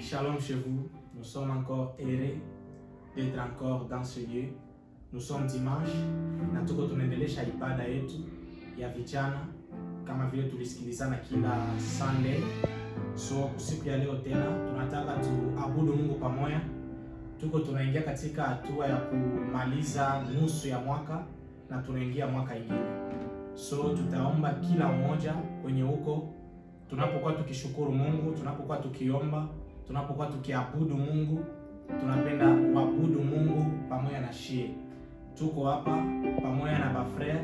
Shalom chez vous. Nous sommes encore heureux d'être encore dans ce lieu. Nous sommes dimanche na tuko tunaendelesha ibada yetu ya vijana kama vile tulisikilizana kila Sunday. So siku ya leo tena tunataka tuabudu Mungu pamoja. Tuko tunaingia katika hatua ya kumaliza nusu ya mwaka na tunaingia mwaka ingine. So tutaomba kila mmoja kwenye huko, tunapokuwa tukishukuru Mungu, tunapokuwa tukiomba, tunapokuwa tukiabudu Mungu, tunapenda kuabudu Mungu pamoja na shie. Tuko hapa pamoja na bafrere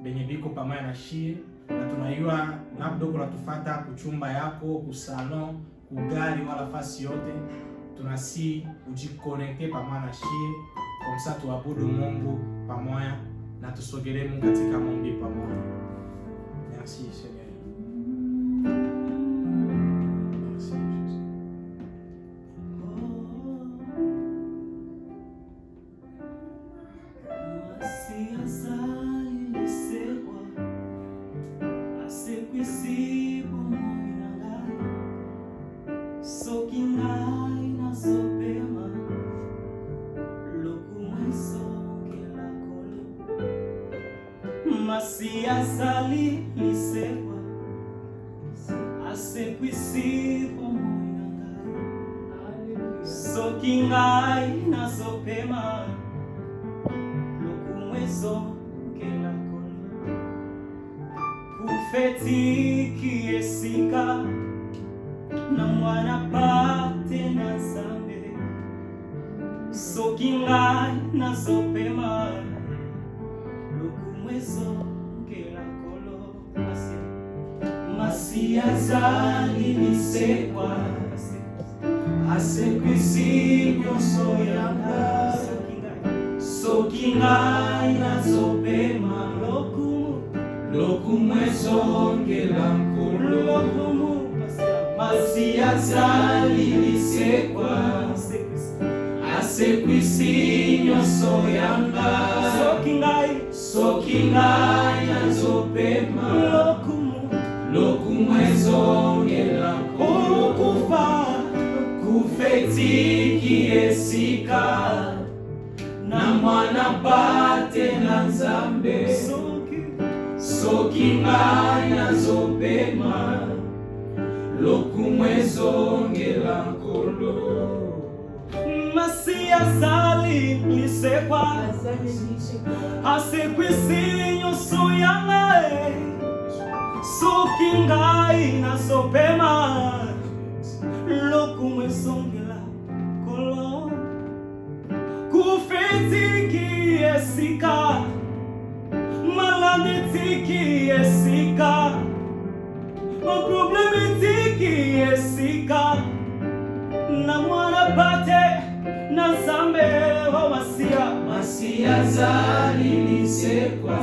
benye biko pamoja na shie, na tunaiwa labda uko natufuata kuchumba yako, kusalon, kugari wala fasi yote, tunasi ujikonekte pamoja na shie, komsa tuabudu Mungu pamoja na tusogelee Mungu katika maombi pamoja. Merci Seigneur. Masi azali lisewa asekwisi pomoinangai soki ngai nazopema lokumwezo ngela kola kufetiki esika na mwana pate na Nzambe soki ngai nazopema Masi azali lisewa asekwisi nyonso yanga soki ngai nazopema lokumu ezongela nkolo. Masi azali lisewa asekwisi nyonso yanga soki ngai nazopema lokumu ezongela nkolo. Kufa kufetiki esika na mwana pate na Nzambe soki ngai nazopema lokumu ezongela nkolo. Masi azali lisewa asekwisi nyonso yanga soki ngai nazopema lokumu ezongela nkolo. Kufetiki esika maladi tiki esika maprobleme tiki esika na mwana pate na Nzambe o Masi azali lisewa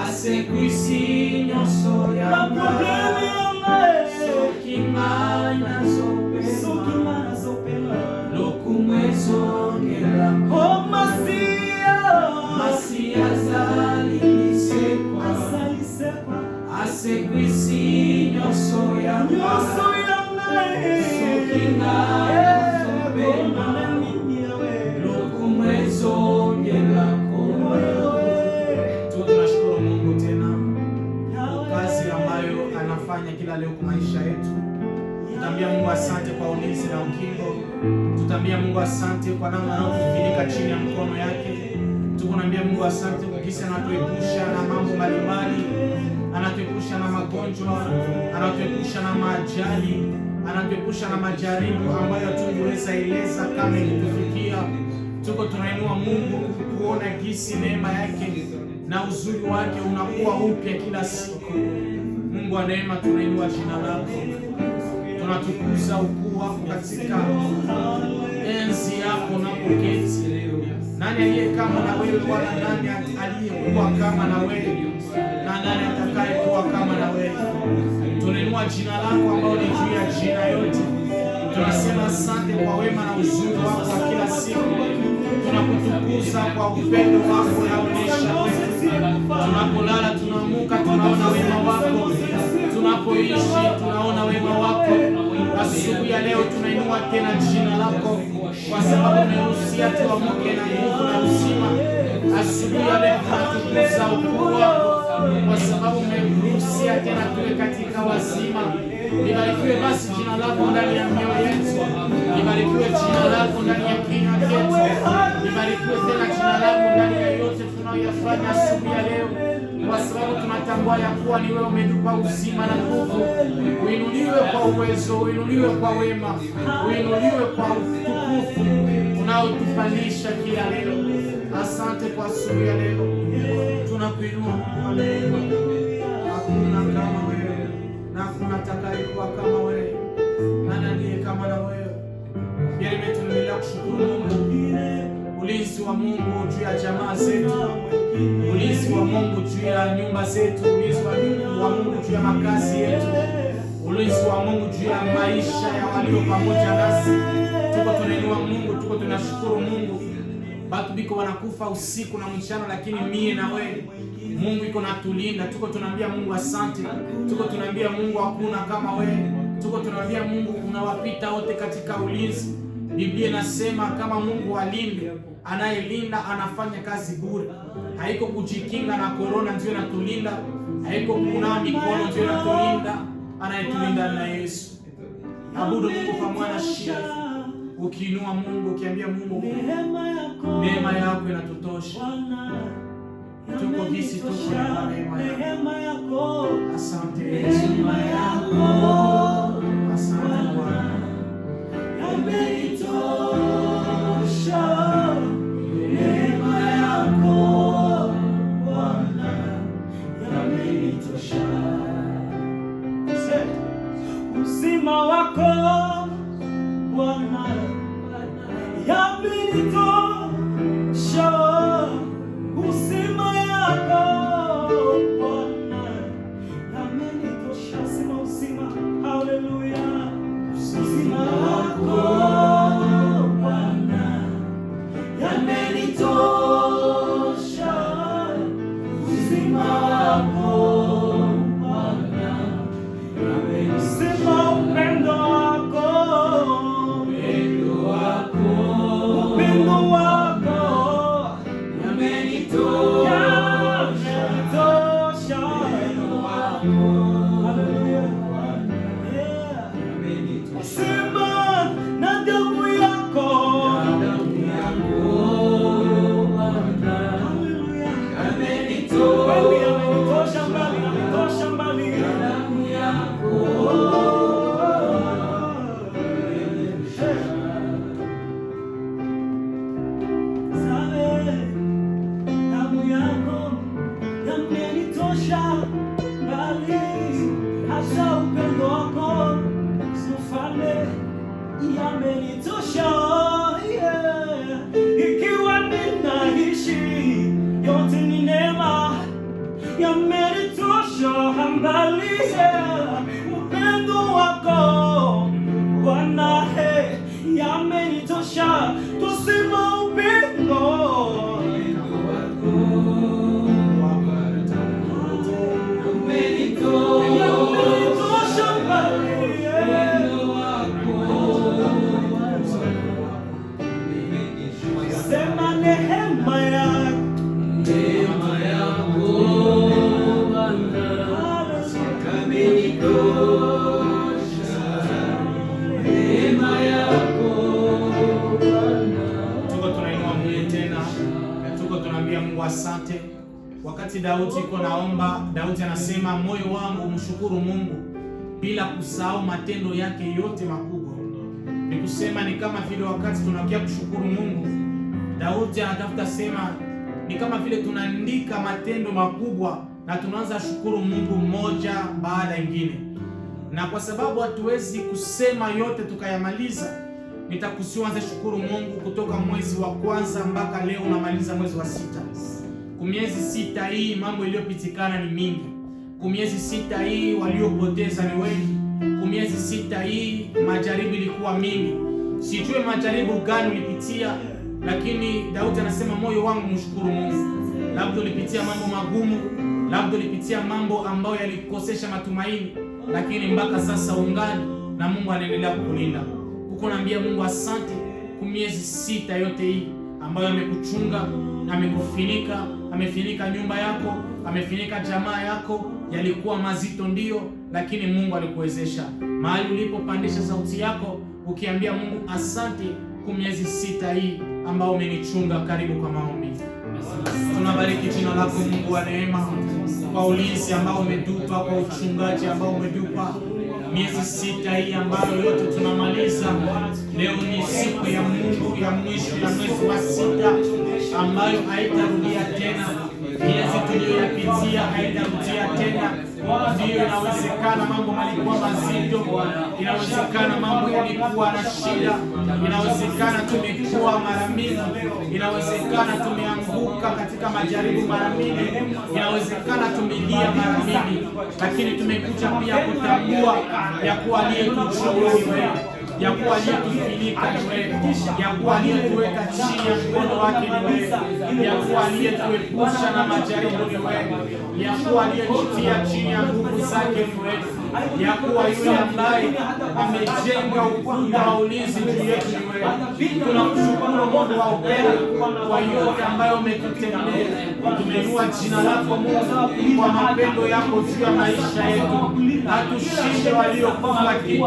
asekwisi nyonso yanga soki ngai nazopema lokumu ezongela nkolo. Masi azali lisewa asekwisi nyonso yanga soki ngai nazopema lokumu ezongela nkolo. Tunashukuru Mungu tena kwa kazi ambayo anafanya kila leo kwa maisha yetu. Tutambia Mungu asante kwa ulinzi na ukingo. Tutambia Mungu asante kwa namna anayotufunika chini ya mkono yake. Tukunambia Mungu asante kwa kisa anatuepusha na mambo mbalimbali, anatuepusha na magonjwa, anatuepusha na majali, anatuepusha na majaribu ambayo hatungeweza eleza kama ilitufikia. Tuko tunainua Mungu kuona gisi neema yake na uzuri wake unakuwa upya kila siku. Mungu wa neema, tunainua jina lako, tunatukuza ukuu wako katika enzi yako unapoketi. Nani aliye kama na wewe Bwana? Nani aliyekuwa kama na wewe? Na nani atakayekuwa kama na wewe? Tunainua jina lako ambao ni juu ya jina yote. Tunasema asante kwa wema na uzuri wako wa kila siku. Tunakutukuza kwa upendo wako unaoonyesha kwetu. Tunapolala tunaamka tunaona wema wako. Tunapoishi tunaona wema wako. Asubuhi ya leo tunainua tena jina lako, kwa sababu umeruhusia tuamke na nguvu na uzima. Asubuhi ya leo tunatukuza ukuu wako, kwa sababu umeruhusia tena tuwe katika wazima. Libarikiwe basi jina lako ndani ya mioyo yetu, libarikiwe jina lako ndani ya kinywa chetu, libarikiwe tena jina lako ndani ya yote tunayoyafanya asubuhi ya leo, kwa sababu tunatambua ya kuwa ni wewe umetupa uzima na nguvu. Uinuliwe kwa uwezo, uinuliwe kwa wema, uinuliwe kwa utukufu unaotupandisha kila leo. Asante kwa asubuhi ya leo, tunakuinua kwa leo. Hakuna kama wewe na hakuna atakayekuwa kama wewe, nani aliye kama na wewe? Pia tunaendelea kushukuru Mungu, ulinzi wa Mungu juu ya jamaa zetu, ulinzi wa Mungu juu ya nyumba zetu, ulinzi wa Mungu juu ya makazi yetu, ulinzi wa Mungu juu ya maisha ya walio pamoja nasi. Tuko tunainua Mungu, tuko tunashukuru Mungu. Batu biko wanakufa usiku na mchana, lakini mie na wewe Mungu iko natulinda. Tuko tunaambia Mungu asante, tuko tunaambia Mungu hakuna kama wewe, tuko tunaambia Mungu unawapita wote katika ulinzi. Biblia inasema kama Mungu alinde, anayelinda anafanya kazi bure. Haiko kujikinga na corona ndio inatulinda, haiko kunawa mikono ndio inatulinda, anayetulinda na Yesu. Abudu Mungu pamoja na shia, ukiinua Mungu, ukiambia Mungu neema yako inatutosha. Tuko gisi tuko na neema yako. Asante Yesu, asante Bwana, yamenitosha neema yako Bwana, yamenitosha. Uzima wako Bwana, yamenitosha. Uzima yako Bwana, yamenitosha. Sema uzima, haleluya. Uzima wako Bwana, yamenitosha. Uzima wako Bwana, yamenitosha. Upendo wako, upendo wako, upendo wako yamenitosha. Sema na damu yako, yamenitosha mbali, yamenitosha mbali. Damu yako yamenitosha mbali, hasa upendo wako mfalme yamenitosha. Ikiwa ninaishi yote ni neema, yamenitosha mbali. Upendo wako Bwana, yamenitosha. Tusema upendo asante. Wakati Daudi iko naomba, Daudi anasema moyo wangu mshukuru Mungu bila kusahau matendo yake yote makubwa. Ni kusema ni kama vile wakati tunakia kushukuru Mungu, Daudi anatafuta sema ni kama vile tunaandika matendo makubwa na tunaanza shukuru Mungu mmoja baada ingine. Na kwa sababu hatuwezi kusema yote tukayamaliza, nitakusianza shukuru Mungu kutoka mwezi wa kwanza mpaka leo unamaliza mwezi wa sita. Kumiezi sita hii mambo iliyopitikana ni mingi. Kumiezi sita hii waliopoteza ni wengi. Kumiezi sita hii majaribu ilikuwa mingi. Sijue majaribu gani ulipitia, lakini Daudi anasema moyo wangu mshukuru Mungu. Labda ulipitia mambo magumu, labda ulipitia mambo ambayo yalikosesha matumaini, lakini mpaka sasa ungali na Mungu anaendelea kukulinda. Uko naambia Mungu asante kwa miezi 6 yote hii ambayo amekuchunga, amekufinika, amefinika nyumba yako, amefinika jamaa yako. Yalikuwa mazito ndio, lakini Mungu alikuwezesha. Mahali ulipopandisha sauti yako ukiambia Mungu asante kwa miezi 6 hii ambao umenichunga. Karibu kwa maombi. Tunabariki jina lako Mungu wa neema kwa ulinzi ambao umetupa, kwa uchungaji ambao umetupa miezi 6 hii ambayo yote tunamaliza. Leo ni siku ya Mungu ya mwisho ya mwezi wa 6 ambayo haitarudia tena. Miezi tuliyoyapitia haitarudia tena. Ndio, inawezekana mambo yalikuwa mazito, inawezekana mambo yalikuwa na shida, inawezekana tumekuwa mara mingi, inawezekana tumeanguka katika majaribu mara mingi, inawezekana tumelia mara mingi, lakini tumekuja pia kutambua ya kuwa aliyetuchunga ni wewe, ya kuwa aliyetufunika ni wewe, ya kuwa aliyetuweka chini ya mkono wake ni wewe, ya kuwa aliyetuepusha na majaribu ni wewe, ya kuwa aliyetutia chini ya nguvu zake ni wewe, ya kuwa yule ambaye amejenga ukuta wa ulinzi juu yetu ni wewe. Tunakushukuru Mungu wa upendo kwa yote ambayo umetutendea. Tumeinua jina lako Mungu kwa mapendo yako juu ya maisha yetu. Hatushinde waliokufa kitu,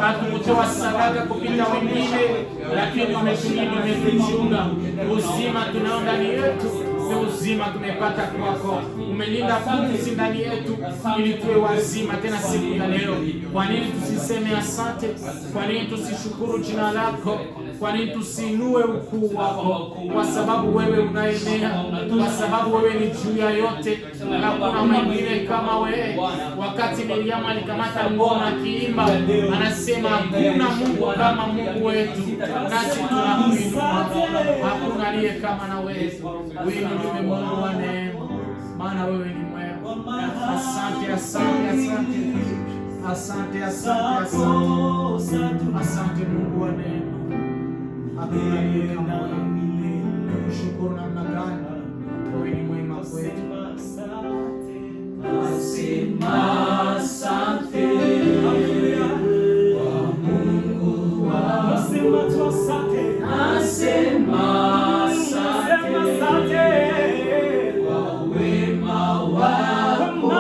hatukutoa sadaka kupita wengine, lakini umetulinda, umetuchunga. Uzima tunao ndani yetu ni uzima tumepata kwako. Umelinda pumzi ndani yetu ili tuwe wazima tena siku ya leo. Kwa nini tusiseme asante? Kwa nini tusishukuru jina lako? Kwa nini tusinue ukuu wako? Kwa sababu wewe unaenea, kwa sababu wewe ni juu ya yote, hakuna mwingine kama wewe. Wakati Miriam alikamata ngoma akiimba, anasema hakuna Mungu kama Mungu wetu, nasi tunakuinua. Hakuna aliye kama na wewe. Wewe ndiye Mungu wa neema, maana wewe ni mwema. Asante, asante, asante. Asante, asante, asante. Asante Mungu wa neema. Hakuna aliye kama wewe. Tukushukuru namna gani wewe ni mwema kwetu. Nasema asante kwa Mungu wangu. Nasema tu asante. Nasema asante kwa wema wako,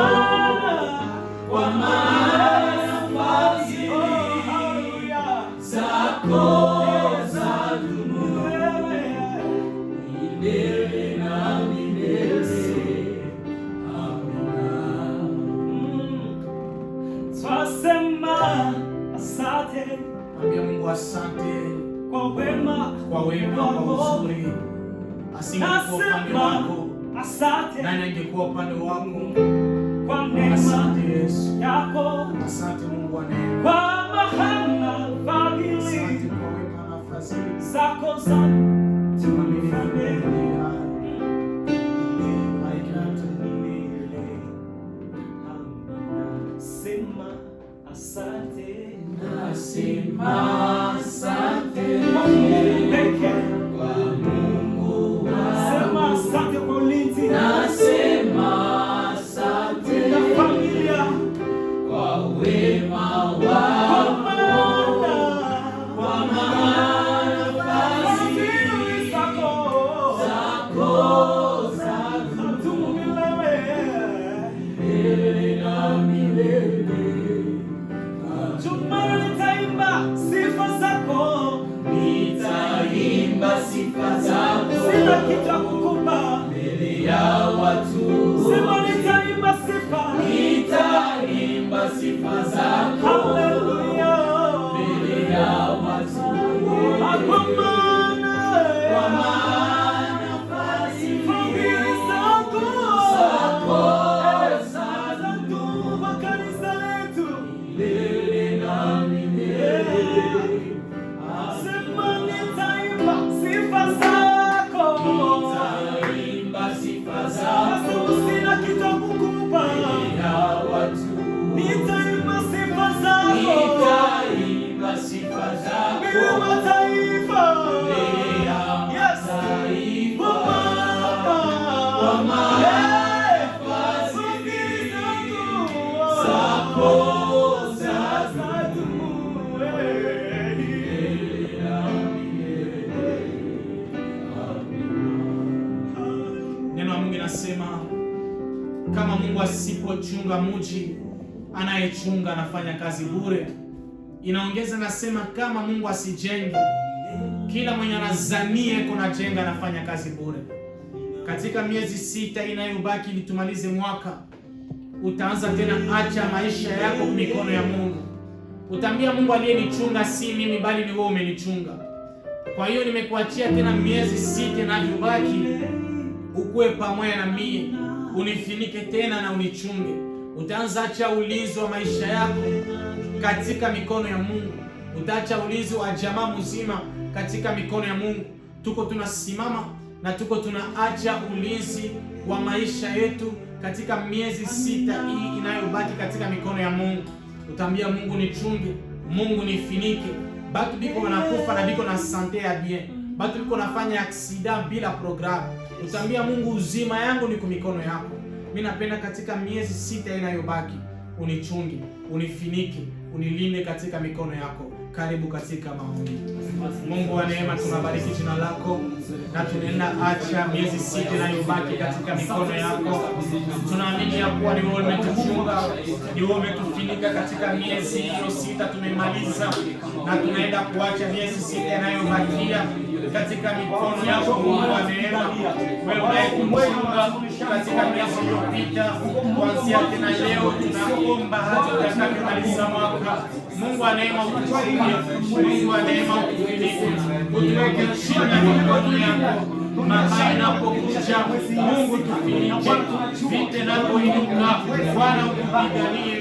kwa maana fadhili zako zadumu milele na milele. Amina. Twasema asante. Ambia Mungu asante kwa wema, kwa uzuri. Asingekuwa upande wako, nani angekuwa upande wako? Kwa neema yako, asante Mungu wa neema, kwa maana fadhili, asante kwa wema na fadhili zako zadumu milele. Sema asante. Nasema asante kwa Mungu wangu. Sema asante kwa ulinzi. Nasema asante kwa familia, kwa wema wako, kwa maana fadhili zako zadumu milele na milele. Juma nitaimba sifa inasema kama Mungu asipochunga mji, anayechunga anafanya kazi bure. Inaongeza nasema kama Mungu asijenge, kila mwenye anazania kuna jenga anafanya kazi bure. Katika miezi 6 inayobaki ili tumalize mwaka, utaanza tena acha maisha yako mikono ya Mungu. Utaambia Mungu, aliyenichunga si mimi bali ni wewe umenichunga. Kwa hiyo nimekuachia tena miezi 6 inayobaki, ukue pamoja na mimi, unifinike tena na unichunge. Utaanza acha ulinzi wa maisha yako katika mikono ya Mungu. Utaacha ulinzi wa jamaa mzima katika mikono ya Mungu. Tuko tunasimama na tuko tunaacha ulinzi wa maisha yetu katika miezi 6 hii inayobaki katika mikono ya Mungu. Utaambia Mungu, nichunge, Mungu nifinike. Batu biko wanakufa na biko na sante ya bien. Batu biko nafanya accident bila programu. Utaambia Mungu, uzima yangu ni kwa mikono yako. Mimi napenda katika miezi 6 inayobaki unichunge, unifinike, unilinde katika mikono yako. Karibu katika maombi. Mungu wa neema, tunabariki jina lako na tunaenda acha miezi 6 inayobaki katika mikono yako. Tunaamini ya kuwa ni wewe umetuchunga, ni wewe umetufinika katika miezi hiyo 6 tumemaliza, na tunaenda kuacha miezi 6 inayobakia katika mikono yako. Mungu wa neema, wewe unayetuchunga katika miezi iliyopita, kuanzia tena leo tunaomba hata tutakapomaliza mwaka. Mungu wa neema, utuchunge. Mungu wa neema, utufinike, utuweke chini ya mikono yako. Mabaya inapokuja, Mungu tufinike. Vita inapoinuka, Bwana utupiganie.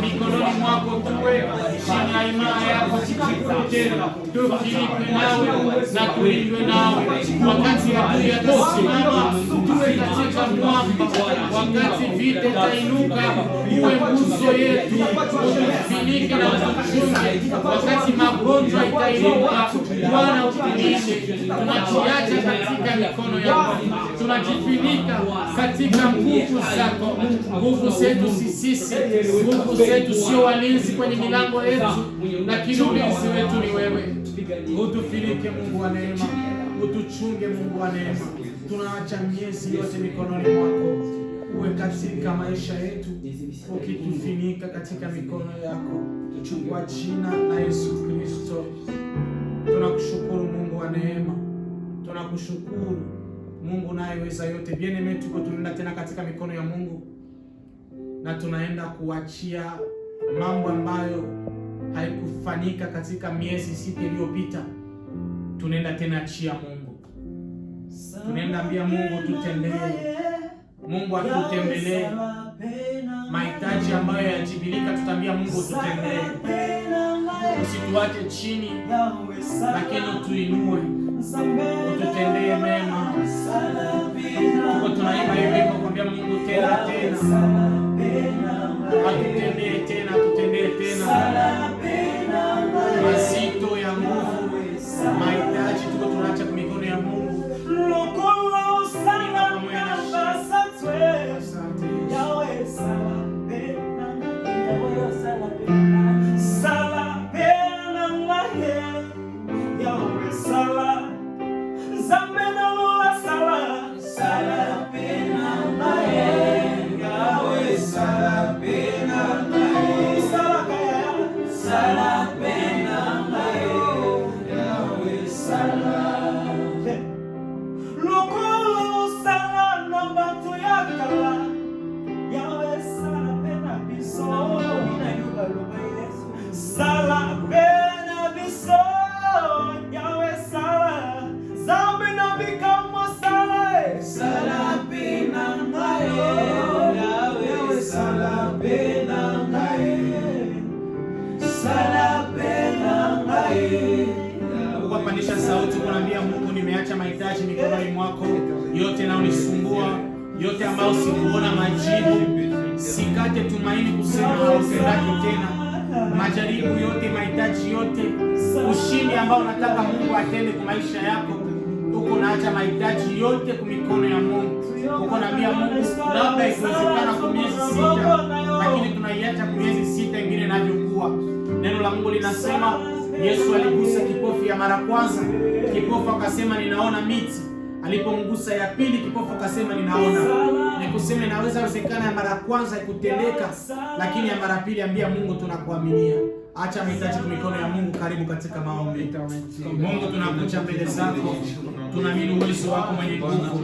Mikononi mwako tuwe, chini ya himaya yako tujikute, tufinikwe nawe na tulindwe nawe. Wakati adui atasimama, tuwe katika mwamba. Wakati vita itainuka, uwe nguzo yetu, utufinike na utuchunge. Wakati magonjwa itainuka, Bwana utulinde. Tunajiacha katika mikono yako, tunajifinika katika nguvu zako. Nguvu zetu si sisi, nguvu zetu sio walinzi kwenye milango yetu, lakini ulinzi wetu ni wewe. Utufinike Mungu wa neema, utuchunge Mungu wa neema. Tunaacha miezi yote mikononi mwako, uwe katika maisha yetu, ukitufinika katika mikono yako, kwa jina la Yesu Kristo. Tunakushukuru Mungu wa neema, tunakushukuru Mungu unayeweza yote. Bien-aimé, tuko tunaenda tena katika mikono ya Mungu na tunaenda kuachia mambo ambayo haikufanyika katika miezi 6 iliyopita. Tunaenda tena achia Mungu, tunaenda ambia Mungu tutendee, Mungu atutembelee mahitaji ambayo yajibilika. Tutambia Mungu tutendee, usituache chini, lakini utuinue, ututendee mema. Tuko tunaimba hivi kuambia Mungu tena atutendee tena, tutendee tena mazito ya nguvu, mahitaji tuko tunaacha kwa mikono ya Mungu. Ukapandisha sauti kuambia Mungu, nimeacha mahitaji mikononi mwako, yote naonisumbua, yote ambayo sikuona majibu. Sikate tumaini kusema hautendaki tena. Majaribu yote, mahitaji yote, ushindi ambao nataka Mungu atende kwa maisha yako, uko naacha mahitaji yote kwa mikono ya Mungu. Uko naambia Mungu, labda ikiwezekana kwa miezi 6, lakini tunaiacha kwa miezi 6 ingine inavyokuwa. Neno la Mungu linasema Yesu aligusa kipofu ya mara kwanza, kipofu akasema ninaona miti. Alipomgusa ya pili, kipofu akasema ninaona. Nikuseme inaweza wezekana ya mara kwanza ikutendeka, lakini ya mara pili ambia Mungu tunakuaminia. Acha mahitaji kwa mikono ya Mungu. Karibu katika maombi. Mungu, tunakuja mbele zako, tunaamini uwezo wako mwenye nguvu.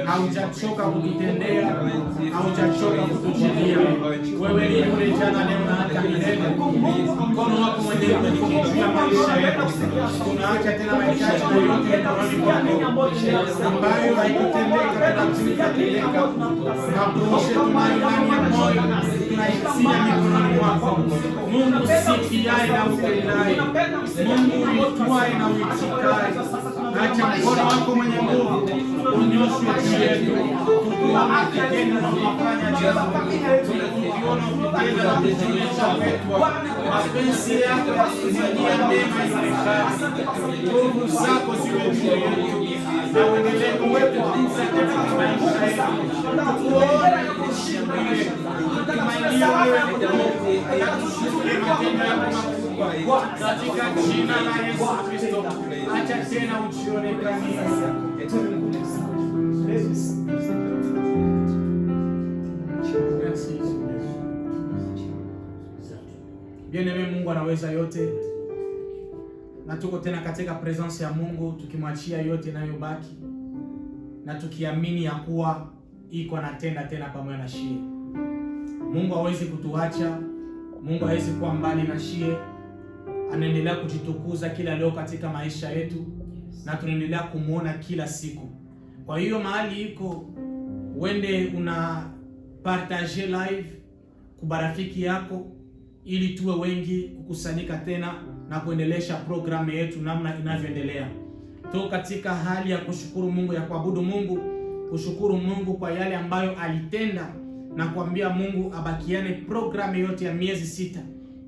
Haujachoka kututendea, haujachoka kutujilia. Wewe ni yule jana, leo na hata milele. Mkono wako mwenye nguvu juu ya maisha yetu. Tunaacha tena mahitaji yote mikononi mwako ambayo haikutendeka, tunakutendeka. Tunakurusha tumaini ndani ya moyo, tunaitia mikononi mwako. Mungu sikiaye na utendaye, Mungu uitwaye na uitikaye. Acha mkono wako mwenye nguvu unyoshwe juu yetu, tukiona ukitenda na kufanya jambo, tukiona ukitenda na kuonyesha wetu mapenzi yako yakuzijia mema ionekane. Nguvu zako ziwe juu yetu na uendelee kuwetukuza katika maisha yetu, tukuone na kushimile, tukimainia wewe na tushuhudie matendo yako makubwa katika jina la Yesu Kristo. Acha tena ujionekanie. Bien-aimé, Mungu anaweza yote, na tuko tena katika presence ya Mungu tukimwachia yote inayobaki na tukiamini ya kuwa iko anatenda tena pamoja na shie. Mungu hawezi kutuacha, Mungu hawezi kuwa mbali na shie. Anaendelea kujitukuza kila leo katika maisha yetu na tunaendelea kumuona kila siku. Kwa hiyo mahali iko wende una partage live kubarafiki yako ili tuwe wengi kukusanyika tena na kuendelesha programu yetu namna inavyoendelea. Tuko katika hali ya kushukuru Mungu, ya kuabudu Mungu, kushukuru Mungu kwa yale ambayo alitenda na kuambia Mungu abakiane programu yote ya miezi sita.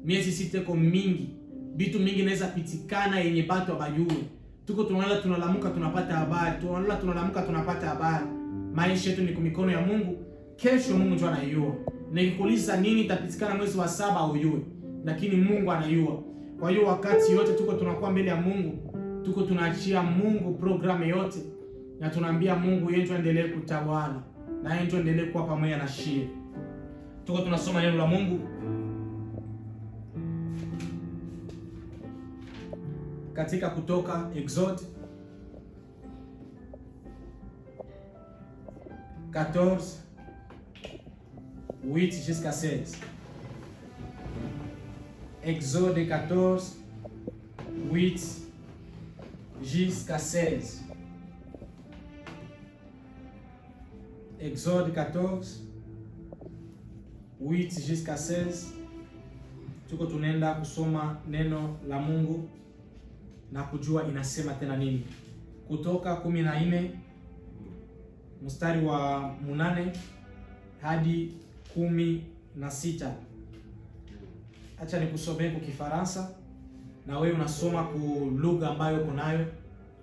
Miezi sita iko mingi. Vitu mingi inaweza pitikana yenye batu abayue. Tuko tunalala tunalamuka tunapata habari. Tunalala tunalamuka tunapata habari. Maisha yetu ni kwa mikono ya Mungu. Kesho Mungu ndio anayua. Nikikuuliza nini itapitikana mwezi wa 7 ujue. Lakini Mungu anayua. Kwa hiyo wakati yote tuko tunakuwa mbele ya Mungu, tuko tunaachia Mungu programu yote na tunaambia Mungu yeye ndio endelee kutawala na yeye ndio endelee kuwa pamoja na shie. Tuko tunasoma neno la Mungu katika Kutoka Exode 14 8 jusqu'à 16. Exode 14 8 jusqu'à 16. Exode 14 8 jusqu'à 16. Tuko tunaenda kusoma neno la Mungu na kujua inasema tena nini. Kutoka 14 mstari wa 8 hadi 16. Acha nikusomee kwa Kifaransa na wewe unasoma ku lugha ambayo kunayo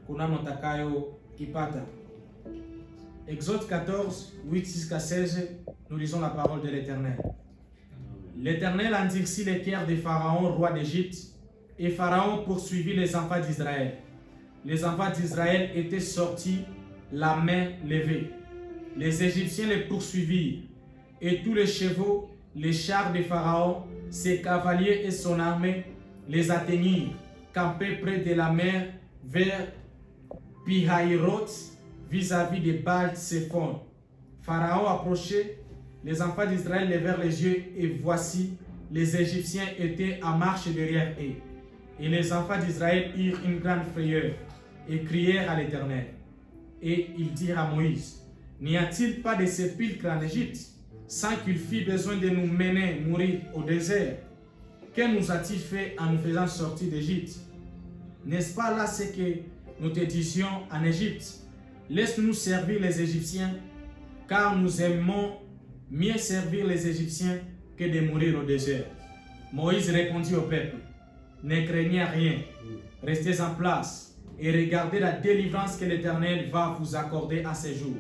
kunano takayo kipata. Exode 14 8 jusqu'à 16, nous lisons la parole de l'Éternel. L'Éternel endurcit les cœurs de Pharaon, roi d'Égypte, et Pharaon poursuivit les enfants d'Israël. Les enfants d'Israël étaient sortis la main levée. Les Égyptiens les poursuivirent, et tous les chevaux, les chars de Pharaon, ses cavaliers et son armée les atteignirent, campés près de la mer vers Pihahiroth, vis-à-vis de Baal-Séphon. Pharaon approchait, les enfants d'Israël levèrent les yeux, et voici, les Égyptiens étaient en marche derrière eux. Et les enfants d'Israël eurent une grande frayeur, et crièrent à l'Éternel. Et ils dirent à Moïse, n'y a-t-il pas de sépulcre en Égypte, sans qu'il fît besoin de nous mener mourir au désert? Que nous a-t-il fait en nous faisant sortir d'Égypte? N'est-ce pas là ce que nous te disions en Égypte? Laisse-nous servir les Égyptiens, car nous aimons mieux servir les Égyptiens que de mourir au désert. Moïse répondit au peuple, ne craignez rien, restez en place et regardez la délivrance que l'Éternel va vous accorder à ce jour.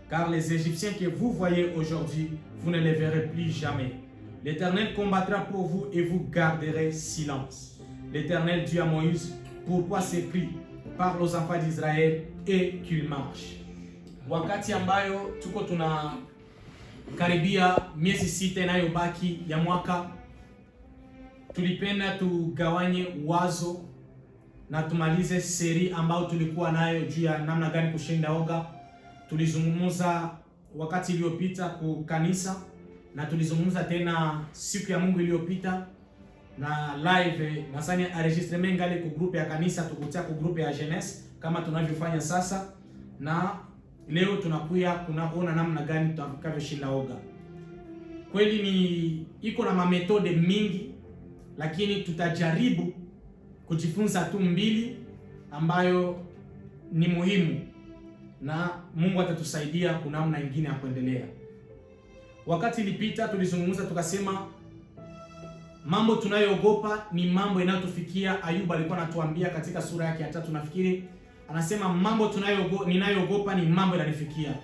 Car les Égyptiens que vous voyez aujourd'hui, vous ne les verrez plus jamais. L'Éternel combattra pour vous et vous garderez silence. L'Éternel dit à Moïse, pourquoi ces cris? parle aux enfants d'Israël et qu'ils marchent. Wakati ambayo tuko tuna karibia miezi 6 inayobaki ya mwaka, tulipenda tugawanye wazo na tumalize seri ambayo tulikuwa nayo juu ya namna gani kushinda oga. Tulizungumza wakati iliyopita ku kanisa na tulizungumza tena siku ya Mungu iliyopita na live na sasa enregistrement ngale ku groupe ya kanisa, tukutia ku groupe ya jeunesse kama tunavyofanya sasa, na leo tunakuya kunaona namna gani tutakavyoshinda oga. Kweli ni iko na mametode mingi, lakini tutajaribu kujifunza tu mbili ambayo ni muhimu na Mungu atatusaidia kuna namna nyingine ya kuendelea. Wakati ilipita tulizungumza tukasema mambo tunayoogopa ni mambo yanayotufikia. Ayubu alikuwa anatuambia katika sura yake ya 3 nafikiri, anasema mambo ninayoogopa ni mambo yananifikia.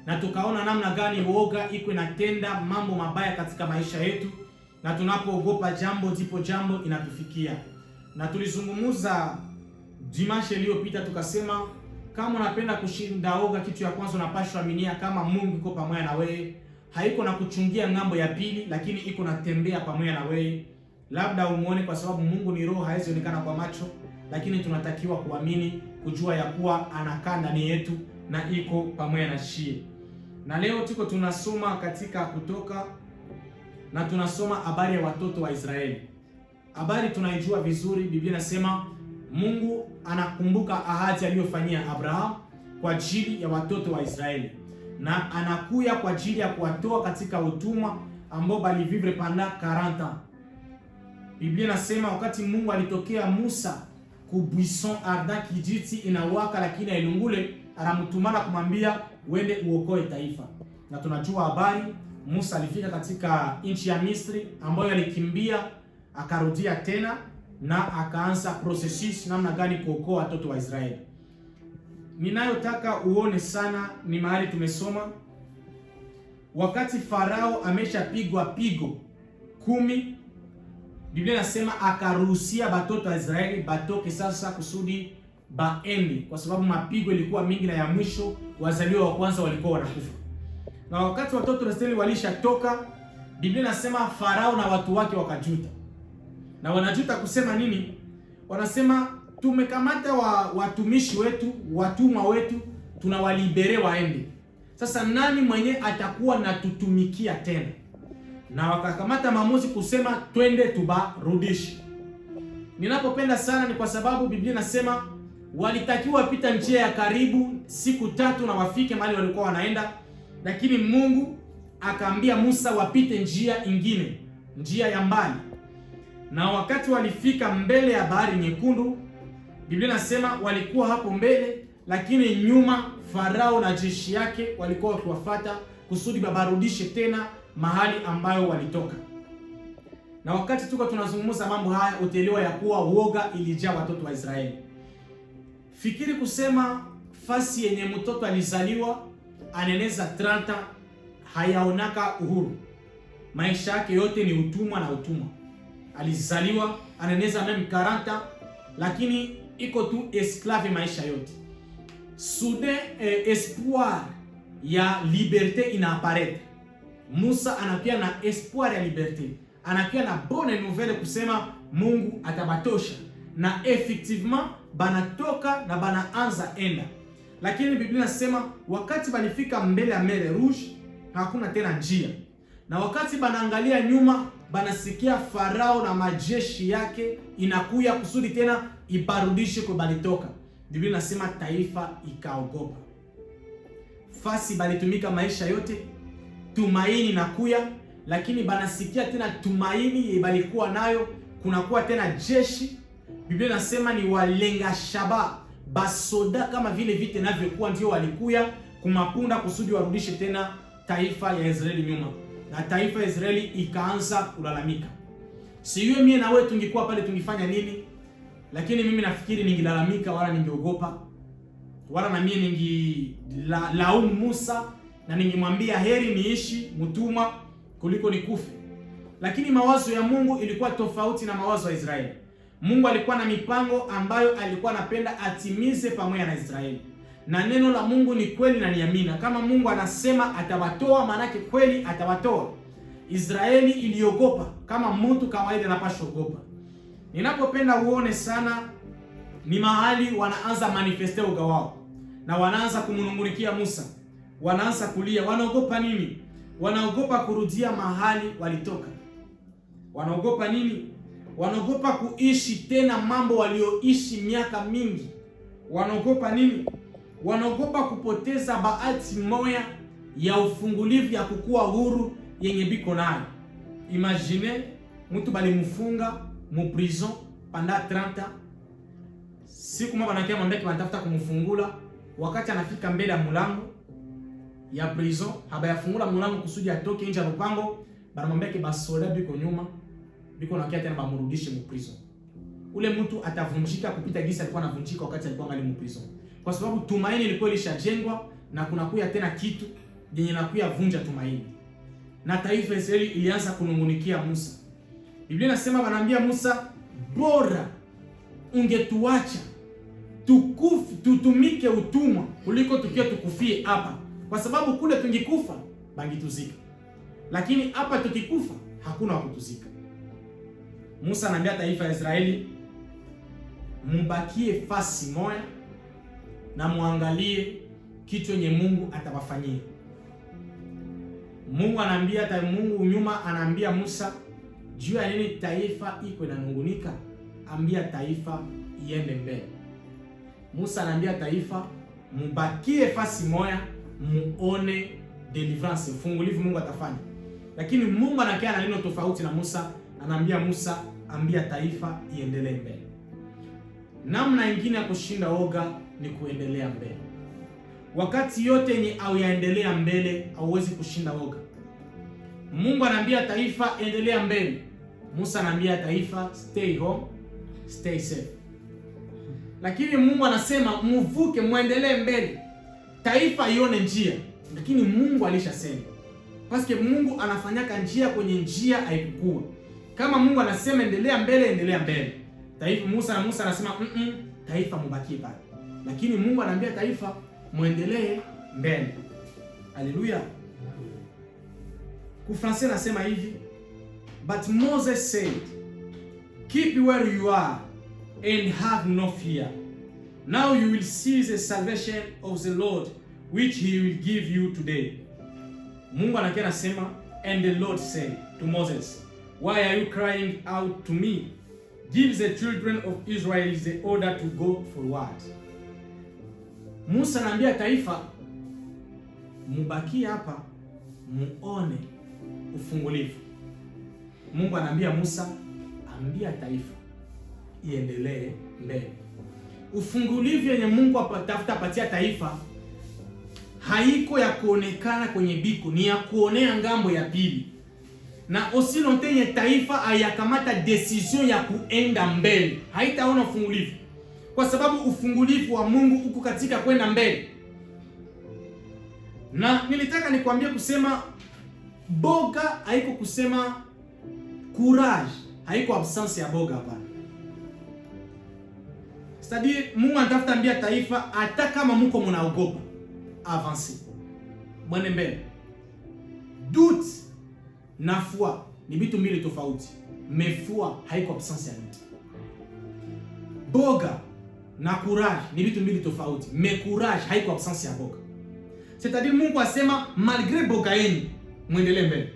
Na tukaona namna gani uoga iko inatenda mambo mabaya katika maisha yetu, na tunapoogopa jambo ndipo jambo inatufikia. Na tulizungumza dimanche iliyopita tukasema kama unapenda kushinda oga, kitu ya kwanza unapaswa aminia kama Mungu yuko pamoja na wewe. Haiko na kuchungia ngambo ya pili, lakini iko natembea pamoja na wewe. Labda umuone kwa sababu Mungu ni roho, haiwezi onekana kwa macho, lakini tunatakiwa kuamini, kujua ya kuwa anakaa ndani yetu na iko pamoja na shie. Na leo tuko tunasoma katika Kutoka na tunasoma habari ya watoto wa Israeli. Habari tunaijua vizuri. Biblia inasema Mungu anakumbuka ahadi aliyofanyia Abraham kwa ajili ya watoto wa Israeli, na anakuya kwa ajili ya kuwatoa katika utumwa ambao balivivre pendant 40 ans. Biblia inasema wakati Mungu alitokea Musa ku buisson ardent kijiti inawaka lakini hailungule, anamtumana kumwambia uende uokoe taifa. Na tunajua habari, Musa alifika katika nchi ya Misri ambayo alikimbia, akarudia tena na akaanza processus namna gani kuokoa watoto wa Israeli. Ninayotaka uone sana ni mahali tumesoma wakati Farao ameshapigwa pigo 10, Biblia inasema akaruhusia batoto wa Israeli batoke sasa kusudi baende, kwa sababu mapigo ilikuwa mingi na ya mwisho wazaliwa wa kwanza walikuwa wanakufa. Na wakati watoto wa Israeli walishatoka, Biblia inasema Farao na watu wake wakajuta. Na wanajuta kusema nini? Wanasema tumekamata watumishi wetu, watumwa wetu, tunawalibere waende. Sasa nani mwenye atakuwa na tutumikia tena? Na wakakamata maamuzi kusema twende tubarudishe. Ninapopenda sana ni kwa sababu Biblia inasema walitakiwa pita njia ya karibu siku 3 na wafike mahali walikuwa wanaenda, lakini Mungu akaambia Musa wapite njia ingine, njia ya mbali. Na wakati walifika mbele ya bahari nyekundu, Biblia inasema walikuwa hapo mbele, lakini nyuma Farao na jeshi yake walikuwa wakiwafuata kusudi babarudishe tena mahali ambayo walitoka. Na wakati tuko tunazungumza mambo haya, utaelewa ya kuwa uoga ilijaa watoto wa Israeli. Fikiri kusema fasi yenye mtoto alizaliwa aneneza 30 hayaonaka uhuru. Maisha yake yote ni utumwa na utumwa. Alizaliwa aneneza meme 40, lakini iko tu esclave maisha yote. Soudain espoir ya liberté inaapparaître. Musa anakuwa na espoir ya liberté, anakuwa na bonne nouvelle kusema Mungu atabatosha, na effectivement banatoka na banaanza enda. Lakini Biblia inasema wakati balifika mbele ya Mer Rouge hakuna tena njia, na wakati banaangalia nyuma banasikia Farao na majeshi yake inakuya kusudi tena ibarudishe kwa balitoka. Biblia inasema taifa ikaogopa. Fasi balitumika maisha yote, tumaini nakuya, lakini banasikia tena tumaini balikuwa nayo, kunakuwa tena jeshi. Biblia inasema ni walenga shaba, basoda kama vile vite navyokuwa ndio walikuya kumapunda kusudi warudishe tena taifa ya Israeli nyuma. Na taifa ya Israeli ikaanza kulalamika. Sijui mimi na wewe tungekuwa pale tungefanya nini, lakini mimi nafikiri ningilalamika wala ningeogopa. Wala na mimi ningilaumu Musa na ningemwambia heri niishi mtumwa kuliko nikufe. Lakini mawazo ya Mungu ilikuwa tofauti na mawazo ya Israeli. Mungu alikuwa na mipango ambayo alikuwa anapenda atimize pamoja na Israeli. Na neno la Mungu ni kweli na ni amina. Kama Mungu anasema atawatoa, maanake kweli atawatoa. Israeli iliogopa kama mtu kawaida anapaswa kuogopa. Ninapopenda uone sana ni mahali wanaanza manifeste uga wao. Na wanaanza kumnungunikia Musa. Wanaanza kulia. Wanaogopa nini? Wanaogopa kurudia mahali walitoka. Wanaogopa nini? Wanaogopa kuishi tena mambo walioishi miaka mingi. Wanaogopa nini? Wanaogopa kupoteza bahati moya ya ufungulivu ya kukua huru yenye biko nayo. Imagine mtu balimfunga mu prison pendant 30 ans. Siku moja wanakia mwambia wanatafuta kumfungula, wakati anafika mbele ya mlango ya prison, habayafungula mlango kusudi atoke nje ya lupango, banamwambia ke basoda biko nyuma, biko nakia tena bamrudishe mu prison. Ule mtu atavunjika kupita gisa alikuwa anavunjika wakati alikuwa ngali mu prison. Kwa sababu tumaini ilikuwa ilishajengwa na kuna kuya tena kitu yenye nakuya vunja tumaini. Na taifa Israeli ilianza kunungunikia Musa. Biblia inasema wanaambia Musa, bora ungetuacha tutumike utumwa kuliko tukiwa tukufie hapa, kwa sababu kule tungikufa bangituzika, lakini hapa tukikufa hakuna wakutuzika. Musa anaambia taifa ya Israeli, mubakie fasi moja na muangalie kitu yenye Mungu atawafanyia. Mungu nyuma anaambia Musa, juu ya nini taifa iko inanungunika? Ambia taifa iende mbele. Musa anaambia taifa, mubakie fasi moja muone deliverance, fungulivu Mungu atafanya. Lakini Mungu anakaa na neno tofauti na Musa, anaambia Musa, ambia taifa iendelee mbele. Namna nyingine ya kushinda oga ni kuendelea mbele. Wakati yote yenye au yaendelea mbele, hauwezi kushinda oga. Mungu anaambia taifa endelea mbele. Musa anaambia taifa stay home, stay safe. Lakini Mungu anasema mvuke, muendelee mbele. Taifa ione njia, lakini Mungu alishasema. Paske Mungu anafanyaka njia kwenye njia haikukua. Kama Mungu anasema endelea mbele, endelea mbele. Taifa Musa anasema taifa mubakie pale. Lakini Mungu anaambia taifa muendelee mbele. Haleluya. Ku Francais nasema hivi, but Moses said, keep where you are and have no fear. Now you will see the salvation of the Lord which he will give you today. Mungu anakia nasema, and the Lord said to Moses, why are you crying out to me? Give the children of Israel the order to go forward. Musa anaambia taifa, mubaki hapa muone ufungulivu. Mungu anaambia Musa, ambia taifa iendelee mbele. Ufungulivu yenye Mungu atafuta patia taifa haiko ya kuonekana kwenye biko, ni ya kuonea ngambo ya pili. Na osilonte yenye taifa hayakamata decision ya kuenda mbele, haitaona ufungulivu. Kwa sababu ufungulivu wa Mungu uko katika kwenda mbele. Na nilitaka nikwambie kusema boga haiko kusema courage, haiko absence ya boga hapana. C'est-à-dire Mungu anatafuta ambia taifa hata kama mko mnaogopa, avancer. Mwende mbele. Doute na foi ni vitu mbili tofauti. Mais foi haiko absence ya doute. Boga na courage ni vitu mbili tofauti. Mais courage haiko absence ya boga. C'est-à-dire Mungu asema malgré boga yenu muendelee mbele.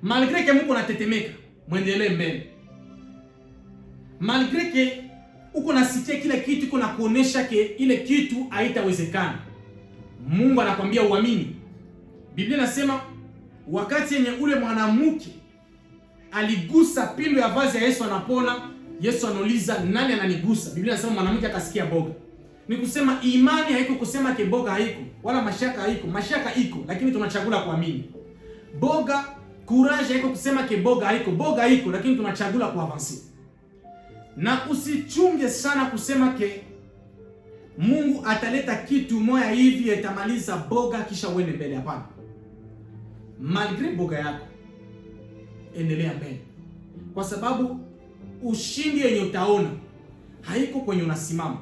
Malgré que Mungu anatetemeka muendelee mbele. Malgré que uko nasikia kile kitu uko na kuonesha ke ile kitu haitawezekana, Mungu anakwambia uamini. Biblia inasema wakati yenye ule mwanamke aligusa pindo ya vazi ya Yesu anapona, Yesu anauliza nani ananigusa? Biblia inasema mwanamke akasikia boga. Ni kusema imani haiko kusema ke boga haiko, wala mashaka haiko. Mashaka iko, lakini tunachagula kuamini. Boga, courage haiko kusema ke boga haiko. Boga iko, lakini tunachagula kuavansi. Na usichunge sana kusema ke Mungu ataleta kitu moya hivi itamaliza boga kisha uende mbele, hapana. Malgré boga yako endelea mbele. Kwa sababu ushindi yenye utaona haiko kwenye unasimama.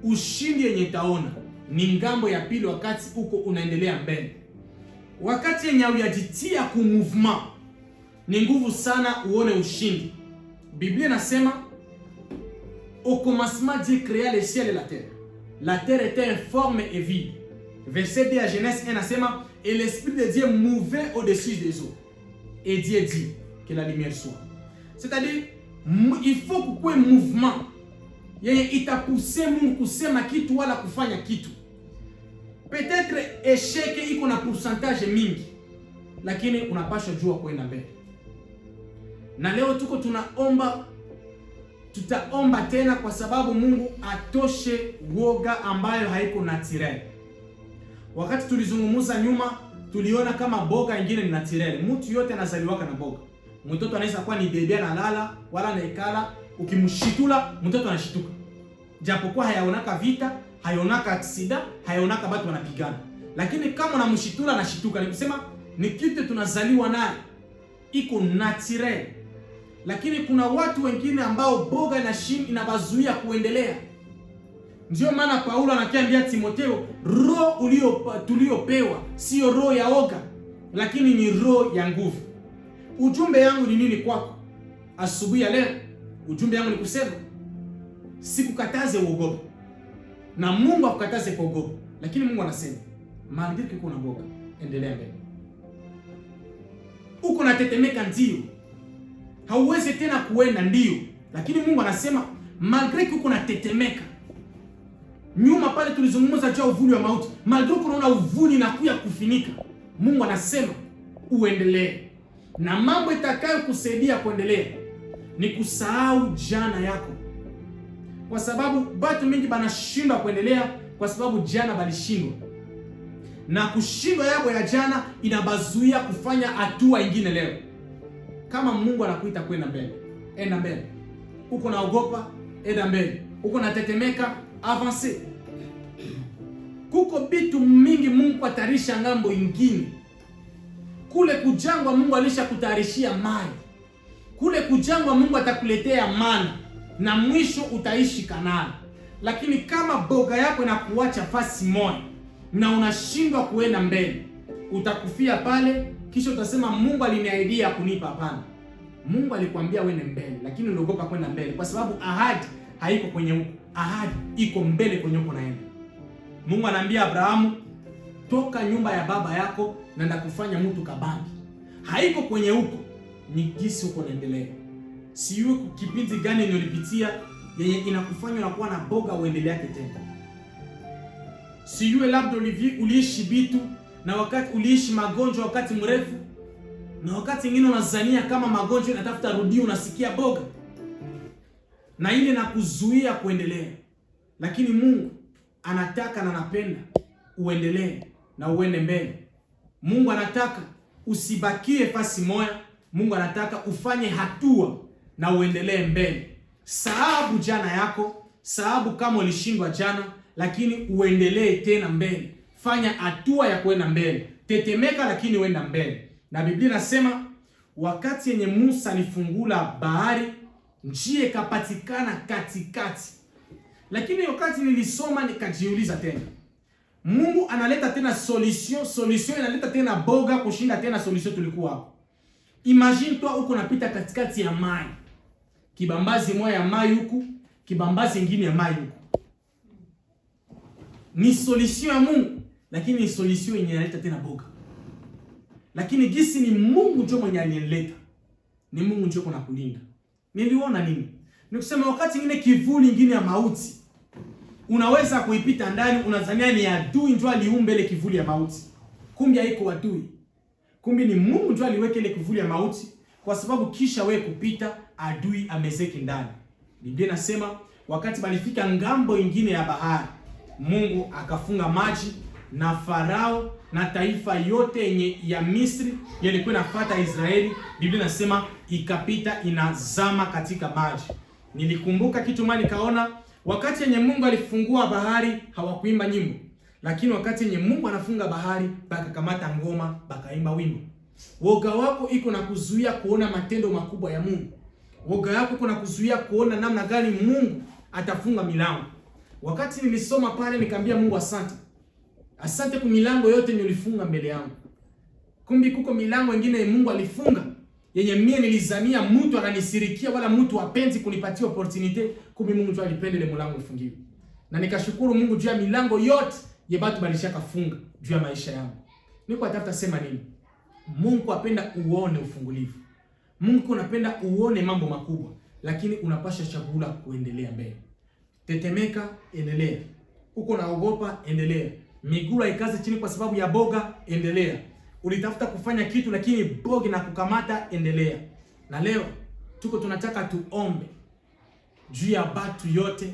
Ushindi yenye utaona ni ngambo ya pili, wakati uko unaendelea mbele. Wakati yenye uyajitia ku movement ni nguvu sana uone ushindi. Biblia inasema au commencement Dieu créa les cieux et la terre. La terre était informe et vide. Verset 2 à Genèse 1 inasema et l'esprit de Dieu mouvait au-dessus des eaux. Et Dieu dit que la lumière soit. C'est-à-dire il faut kuwe mouvement yenye itapuse Mungu kusema kitu wala kufanya kitu. Peut-être échec iko na pourcentage mingi, lakini unapaswa jua kwenda mbele. Na leo tuko tunaomba, tutaomba tena kwa sababu Mungu atoshe woga ambayo haiko naturel. Wakati tulizungumuza nyuma, tuliona kama boga ingine ni naturel. Mtu yote anazaliwaka na boga. Mtoto anaweza kuwa ni bebe analala wala anaikala, ukimshitula mtoto anashituka. Japokuwa hayaonaka vita, hayaonaka aksida, hayaonaka watu wanapigana. Lakini kama unamshitula anashituka. Ni kusema ni kitu tunazaliwa naye. Iko naturel. Lakini kuna watu wengine ambao boga inabazuia kuendelea. Ndio maana Paulo anakiambia Timotheo, roho tuliopewa sio roho ya oga, lakini ni roho ya nguvu. Ujumbe yangu ni nini kwako asubuhi ya leo? Ujumbe yangu ni kusema sikukataze uogope. Na Mungu akukataze kuogopa. Lakini Mungu anasema, malgré que kuna boga, endelea mbele. Uko natetemeka ndio. Hauwezi tena kuenda ndio. Lakini Mungu anasema, malgré que uko natetemeka. Nyuma pale tulizungumza juu ya uvuli wa mauti. Malgré que unaona uvuli na kuya kufinika, Mungu anasema uendelee. Na mambo itakayo kusaidia kuendelea ni kusahau jana yako. Kwa sababu watu mingi banashindwa kuendelea kwa sababu jana balishindwa. Na kushindwa yabo ya jana inabazuia kufanya hatua nyingine leo. Kama Mungu anakuita kwenda mbele, enda mbele. Uko naogopa, enda mbele. Uko natetemeka, avance. Kuko bitu mingi Mungu atarisha ngambo ingine. Kule kujangwa Mungu alisha kutarishia maji. Kule kujangwa Mungu atakuletea mana na mwisho utaishi Kanaani. Lakini kama boga yako inakuacha fasi moja na unashindwa kuenda mbele, utakufia pale, kisha utasema Mungu aliniahidia kunipa. Hapana. Mungu alikwambia uende mbele, lakini uliogopa kwenda mbele kwa sababu ahadi haiko kwenye huko. Ahadi iko mbele kwenye huko naenda. Mungu anaambia Abrahamu, toka nyumba ya baba yako na ndakufanya mtu kabambi. Haiko kwenye huko, ni jinsi huko naendelea. Siwe kipindi gani ulipitia yenye inakufanya unakuwa na boga uendelee tena. Siwe labda uliishi bitu na wakati uliishi magonjwa wakati mrefu, na wakati mwingine unazania kama magonjwa inatafuta rudio, unasikia boga. Na ile na kuzuia kuendelea. Lakini Mungu anataka na anapenda uendelee na uende mbele. Mungu anataka usibakie fasi moja. Mungu anataka ufanye hatua na uendelee mbele. Sababu jana yako, sababu kama ulishindwa jana, lakini uendelee tena mbele. Fanya hatua ya kwenda mbele. Tetemeka lakini uenda mbele. Na Biblia inasema wakati yenye Musa alifungula bahari, njia ikapatikana katikati. Lakini wakati nilisoma nikajiuliza tena, Mungu analeta tena solution inaleta tena boga kushinda tena solution tulikuwa hapo. Imagine toi uko napita katikati ya mai. Kibambazi moja ya mai huku, kibambazi kingine ya mai huku. Ni solution ya Mungu, lakini ni solution yenye inaleta tena boga. Lakini gisi ni Mungu ndio mwenye alileta. Ni Mungu ndio kuna kulinda. Niliona nini? Ni kusema wakati mwingine kivuli nyingine ya mauti unaweza kuipita ndani, unadhania ni adui ndio aliumba ile kivuli ya mauti. Kumbe haiko adui. Kumbe ni Mungu ndio aliweka ile kivuli ya mauti, kwa sababu kisha wewe kupita adui amezeki ndani. Biblia inasema wakati balifika ngambo nyingine ya bahari, Mungu akafunga maji na Farao na taifa yote yenye ya Misri yalikuwa inafuata Israeli. Biblia inasema ikapita inazama katika maji. Nilikumbuka kitu mali kaona wakati yenye Mungu alifungua bahari hawakuimba nyimbo. Lakini wakati yenye Mungu anafunga bahari bakakamata ngoma bakaimba wimbo. Woga wako iko na kuzuia kuona matendo makubwa ya Mungu. Woga yako kuna kuzuia kuona namna gani Mungu atafunga milango. Wakati nilisoma pale nikamwambia Mungu asante. Asante kwa milango yote nilifunga mbele yangu. Kumbi kuko milango mingine Mungu alifunga yenye mimi nilizania mtu ananisirikia wala mtu hapendi kunipatia opportunity, kumbi Mungu tu alipenda ile mlango ifungiwe. Na nikashukuru Mungu juu ya milango yote ye batu balishaka funga juu ya maisha yangu. Niko atafuta sema nini? Mungu apenda uone ufungulivu. Mungu unapenda uone mambo makubwa, lakini unapasha chagula kuendelea mbele. Tetemeka, endelea. Uko naogopa, endelea. Miguu ikaze chini kwa sababu ya boga, endelea. Ulitafuta kufanya kitu lakini boga na kukamata, endelea. Na leo tuko tunataka tuombe juu ya batu yote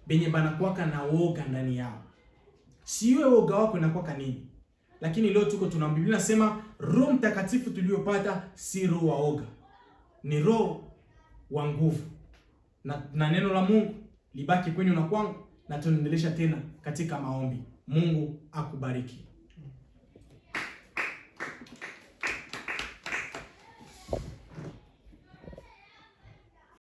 benye banakuwaka na woga ndani yao. Siwe woga wako inakuwa nini? Lakini leo tuko tunaomba. Biblia inasema Roho Mtakatifu tuliyopata si roho wa woga, ni roho wa nguvu. Na neno la Mungu libaki kwenye na kwangu, na tunaendelesha tena katika maombi. Mungu akubariki.